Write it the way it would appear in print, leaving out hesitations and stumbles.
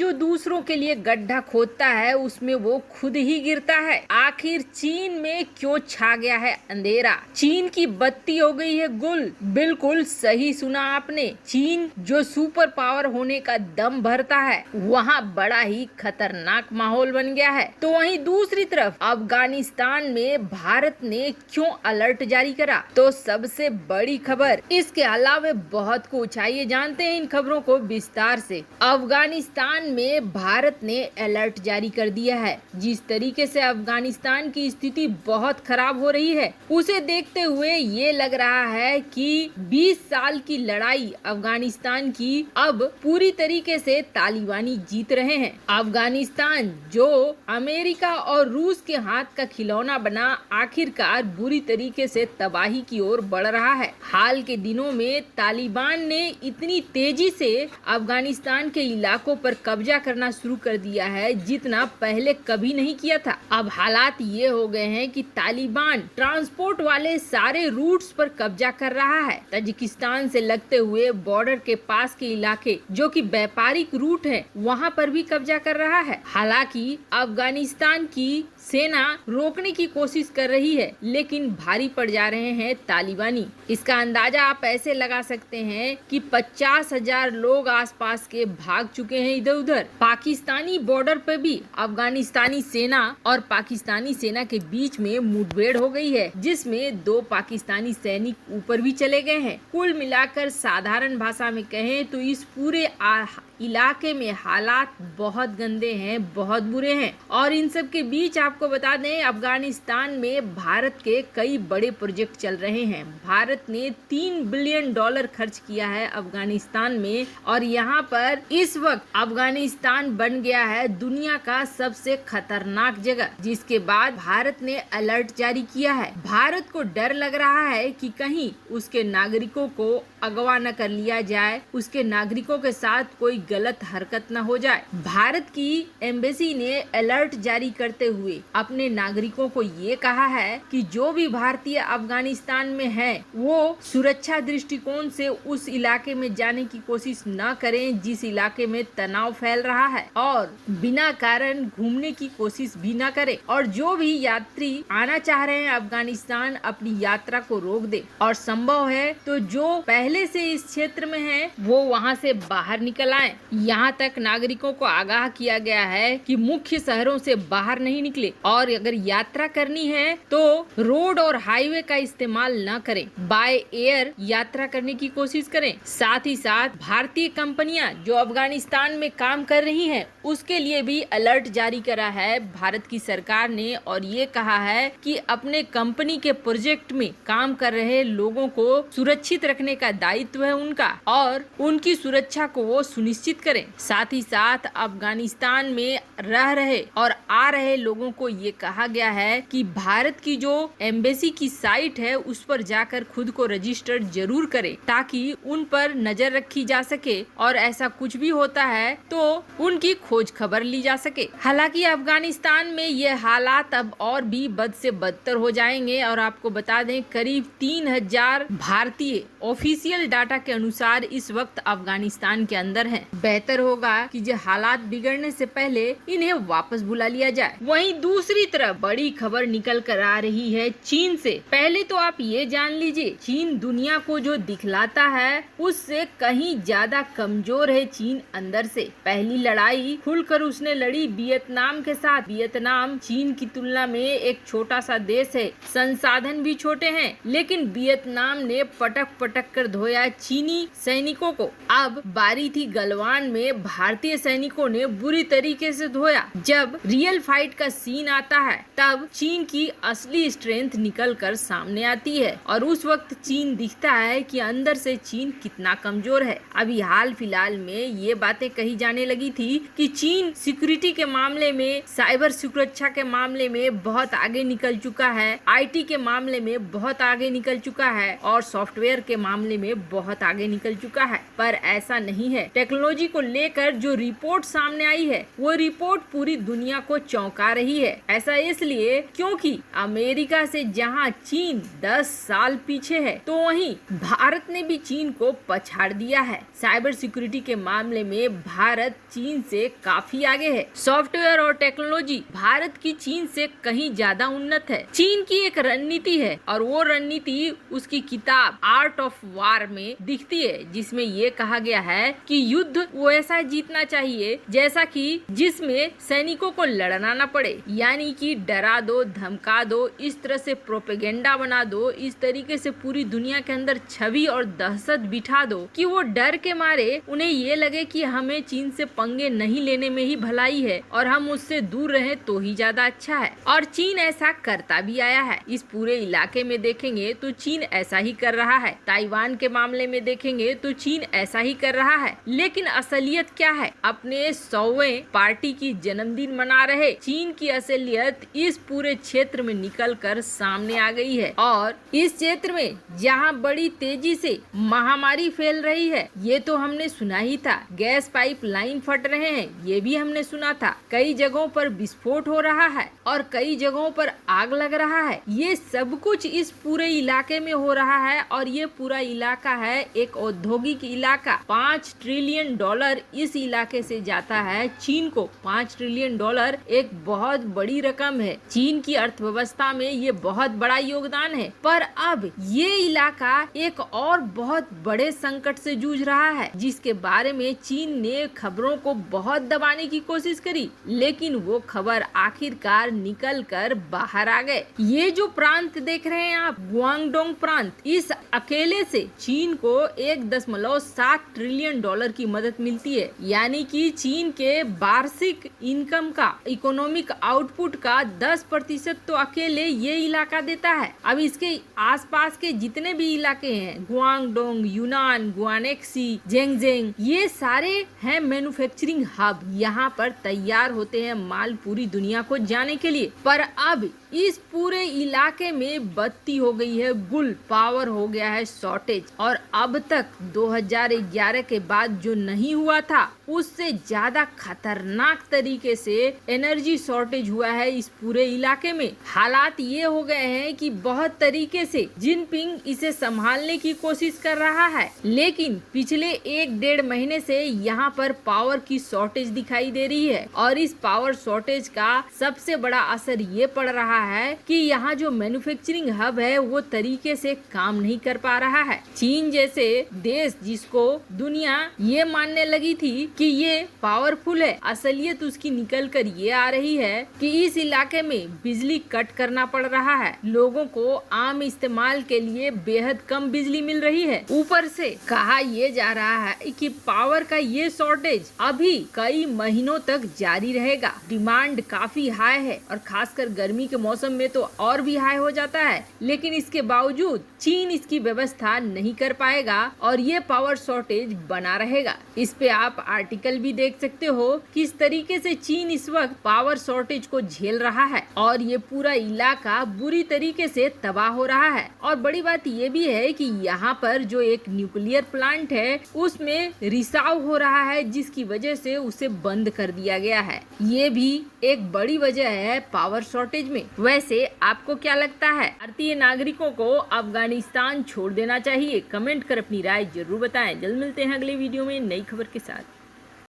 जो दूसरों के लिए गड्ढा खोदता है उसमें वो खुद ही गिरता है। आखिर चीन में क्यों छा गया है अंधेरा? चीन की बत्ती हो गई है गुल। बिल्कुल सही सुना आपने। चीन जो सुपर पावर होने का दम भरता है, वहाँ बड़ा ही खतरनाक माहौल बन गया है। तो वहीं दूसरी तरफ अफगानिस्तान में भारत ने क्यों अलर्ट जारी करा? तो सबसे बड़ी खबर, इसके अलावा बहुत कुछ, आइए जानते हैं इन खबरों को विस्तार से। अफगानिस्तान में भारत ने अलर्ट जारी कर दिया है। जिस तरीके से अफगानिस्तान की स्थिति बहुत खराब हो रही है, उसे देखते हुए ये लग रहा है कि 20 साल की लड़ाई अफगानिस्तान की अब पूरी तरीके से तालिबानी जीत रहे हैं। अफगानिस्तान जो अमेरिका और रूस के हाथ का खिलौना बना, आखिरकार बुरी तरीके से तबाही की ओर बढ़ रहा है। हाल के दिनों में तालिबान ने इतनी तेजी से अफगानिस्तान के इलाकों पर कब्जा करना शुरू कर दिया है जितना पहले कभी नहीं किया था। अब हालात ये हो गए हैं कि तालिबान ट्रांसपोर्ट वाले सारे रूट्स पर कब्जा कर रहा है। ताजिकिस्तान से लगते हुए बॉर्डर के पास के इलाके जो कि व्यापारिक रूट है, वहाँ पर भी कब्जा कर रहा है। हालांकि अफगानिस्तान की सेना रोकने की कोशिश कर रही है, लेकिन भारी पड़ जा रहे हैं तालिबानी। इसका अंदाजा आप ऐसे लगा सकते हैं कि 50,000 लोग आसपास के भाग चुके हैं इधर उधर। पाकिस्तानी बॉर्डर पे भी अफगानिस्तानी सेना और पाकिस्तानी सेना के बीच में मुठभेड़ हो गई है, जिसमें 2 पाकिस्तानी सैनिक ऊपर भी चले गए हैं। कुल मिलाकर साधारण भाषा में कहें तो इस पूरे इलाके में हालात बहुत गंदे हैं, बहुत बुरे हैं। और इन सब के बीच आपको बता दें, अफगानिस्तान में भारत के कई बड़े प्रोजेक्ट चल रहे हैं। भारत ने $3 बिलियन खर्च किया है अफगानिस्तान में, और यहाँ पर इस वक्त अफगानिस्तान बन गया है दुनिया का सबसे खतरनाक जगह। जिसके बाद भारत ने अलर्ट जारी किया है। भारत को डर लग रहा है कि कहीं उसके नागरिकों को अगवा न कर लिया जाए, उसके नागरिकों के साथ कोई गलत हरकत न हो जाए। भारत की एम्बेसी ने अलर्ट जारी करते हुए अपने नागरिकों को ये कहा है कि जो भी भारतीय अफगानिस्तान में है, वो सुरक्षा दृष्टिकोण से उस इलाके में जाने की कोशिश न करें जिस इलाके में तनाव फैल रहा है, और बिना कारण घूमने की कोशिश भी न करें। और जो भी यात्री आना चाह रहे हैं अफगानिस्तान, अपनी यात्रा को रोक दे, और संभव है तो जो पहले से इस क्षेत्र में है वो वहां से बाहर निकल आए। यहाँ तक नागरिकों को आगाह किया गया है कि मुख्य शहरों से बाहर नहीं निकले, और अगर यात्रा करनी है तो रोड और हाईवे का इस्तेमाल न करें, बाय एयर यात्रा करने की कोशिश करें। साथ ही साथ भारतीय कंपनियां जो अफगानिस्तान में काम कर रही हैं, उसके लिए भी अलर्ट जारी करा है भारत की सरकार ने, और ये कहा है कि अपने कंपनी के प्रोजेक्ट में काम कर रहे लोगों को सुरक्षित रखने का दायित्व है उनका, और उनकी सुरक्षा को वो सुनिश्चित करें। साथ ही साथ अफगानिस्तान में रह रहे और आ रहे लोगों को ये कहा गया है कि भारत की जो एम्बेसी की साइट है उस पर जाकर खुद को रजिस्टर जरूर करें, ताकि उन पर नजर रखी जा सके और ऐसा कुछ भी होता है तो उनकी खोज खबर ली जा सके। हालांकि अफगानिस्तान में ये हालात अब और भी बद से बदतर हो जाएंगे, और आपको बता दें करीब 3,000 भारतीय ऑफिशियल डाटा के अनुसार इस वक्त अफगानिस्तान के अंदर हैं। बेहतर होगा कि जो हालात बिगड़ने से पहले इन्हें वापस बुला लिया जाए। वहीं दूसरी तरफ बड़ी खबर निकल कर आ रही है चीन से। पहले तो आप ये जान लीजिए, चीन दुनिया को जो दिखलाता है उससे कहीं ज्यादा कमजोर है चीन अंदर से। पहली लड़ाई खुलकर उसने लड़ी वियतनाम के साथ। वियतनाम चीन की तुलना में एक छोटा सा देश है, संसाधन भी छोटे हैं, लेकिन वियतनाम ने पटक पटक कर धोया चीनी सैनिकों को। अब बारी थी गलवान में भारतीय सैनिकों ने बुरी तरीके से धोया। जब रियल फाइट का सीन आता है तब चीन की असली स्ट्रेंथ निकल कर सामने आती है, और उस वक्त चीन दिखता है कि अंदर से चीन कितना कमजोर है। अभी हाल फिलहाल में ये बातें कही जाने लगी थी कि चीन सिक्योरिटी के मामले में, साइबर सुरक्षा के मामले में बहुत आगे निकल चुका है, IT के मामले में बहुत आगे निकल चुका है, और सॉफ्टवेयर के मामले में बहुत आगे निकल चुका है। पर ऐसा नहीं है। टेक्नोलॉजी टेक्नोलॉजी को लेकर जो रिपोर्ट सामने आई है वो रिपोर्ट पूरी दुनिया को चौंका रही है। ऐसा इसलिए क्योंकि अमेरिका से जहां चीन 10 साल पीछे है, तो वहीं भारत ने भी चीन को पछाड़ दिया है। साइबर सिक्योरिटी के मामले में भारत चीन से काफी आगे है। सॉफ्टवेयर और टेक्नोलॉजी भारत की चीन से कहीं ज्यादा उन्नत है। चीन की एक रणनीति है और वो रणनीति उसकी किताब आर्ट ऑफ वार में दिखती है, जिसमें ये कहा गया है कि युद्ध वो ऐसा जीतना चाहिए जैसा कि जिसमें सैनिकों को लड़ना न पड़े, यानी कि डरा दो, धमका दो, इस तरह से प्रोपेगेंडा बना दो, इस तरीके से पूरी दुनिया के अंदर छवि और दहशत बिठा दो कि वो डर के मारे उन्हें ये लगे कि हमें चीन से पंगे नहीं लेने में ही भलाई है और हम उससे दूर रहें तो ही ज्यादा अच्छा है। और चीन ऐसा करता भी आया है। इस पूरे इलाके में देखेंगे तो चीन ऐसा ही कर रहा है। ताइवान के मामले में देखेंगे तो चीन ऐसा ही कर रहा है। लेकिन असलियत क्या है? अपने 100वें पार्टी की जन्मदिन मना रहे चीन की असलियत इस पूरे क्षेत्र में निकलकर सामने आ गई है। और इस क्षेत्र में जहां बड़ी तेजी से महामारी फैल रही है, ये तो हमने सुना ही था। गैस पाइप लाइन फट रहे हैं, ये भी हमने सुना था। कई जगहों पर विस्फोट हो रहा है और कई जगहों पर आग लग रहा है। ये सब कुछ इस पूरे इलाके में हो रहा है और ये पूरा इलाका है एक औद्योगिक इलाका। $5 ट्रिलियन इस इलाके से जाता है चीन को। $5 ट्रिलियन एक बहुत बड़ी रकम है। चीन की अर्थव्यवस्था में ये बहुत बड़ा योगदान है। पर अब ये इलाका एक और बहुत बड़े संकट से जूझ रहा है, जिसके बारे में चीन ने खबरों को बहुत दबाने की कोशिश करी, लेकिन वो खबर आखिरकार निकल कर बाहर आ गए। ये जो प्रांत देख रहे हैं आप, गुआंगडोंग प्रांत, इस अकेले से चीन को $1.7 ट्रिलियन की मदद मिलती है। यानी कि चीन के वार्षिक इनकम का, इकोनॉमिक आउटपुट का 10% तो अकेले ये इलाका देता है। अब इसके आसपास के जितने भी इलाके हैं, गुआंगडोंग, यूनान, गुआनेक्सी, जेंगजेंग, ये सारे हैं मैन्युफैक्चरिंग हब। यहाँ पर तैयार होते हैं माल पूरी दुनिया को जाने के लिए। पर अब इस पूरे इलाके में बत्ती हो गई है गुल, पावर हो गया है शॉर्टेज। और अब तक 2011 के बाद जो नहीं हुआ था उससे ज्यादा खतरनाक तरीके से एनर्जी शॉर्टेज हुआ है इस पूरे इलाके में। हालात ये हो गए हैं कि बहुत तरीके से जिनपिंग इसे संभालने की कोशिश कर रहा है, लेकिन पिछले 1-1.5 महीने से यहाँ पर पावर की शॉर्टेज दिखाई दे रही है। और इस पावर शॉर्टेज का सबसे बड़ा असर ये पड़ रहा है कि यहाँ जो मैन्युफैक्चरिंग हब है वो तरीके से काम नहीं कर पा रहा है। चीन जैसे देश जिसको दुनिया ये मानने लगी थी कि ये पावरफुल है, असलियत उसकी निकल कर ये आ रही है कि इस इलाके में बिजली कट करना पड़ रहा है। लोगों को आम इस्तेमाल के लिए बेहद कम बिजली मिल रही है। ऊपर से कहा ये जा रहा है कि पावर का ये शॉर्टेज अभी कई महीनों तक जारी रहेगा। डिमांड काफी हाई है और खासकर गर्मी के मौसम में तो और भी हाई हो जाता है। लेकिन इसके बावजूद चीन इसकी व्यवस्था नहीं कर पाएगा और ये पावर शॉर्टेज बना रहेगा। इस पे आप आर्टिकल भी देख सकते हो किस तरीके से चीन इस वक्त पावर शॉर्टेज को झेल रहा है और ये पूरा इलाका बुरी तरीके से तबाह हो रहा है। और बड़ी बात ये भी है कि यहाँ पर जो एक न्यूक्लियर प्लांट है उसमें रिसाव हो रहा है, जिसकी वजह से उसे बंद कर दिया गया है। ये भी एक बड़ी वजह है पावर शॉर्टेज में। वैसे आपको क्या लगता है, भारतीय नागरिकों को अफगानिस्तान छोड़ देना चाहिए? कमेंट कर अपनी राय जरूर बताएं। जल्द मिलते हैं अगले वीडियो में नई खबर के साथ।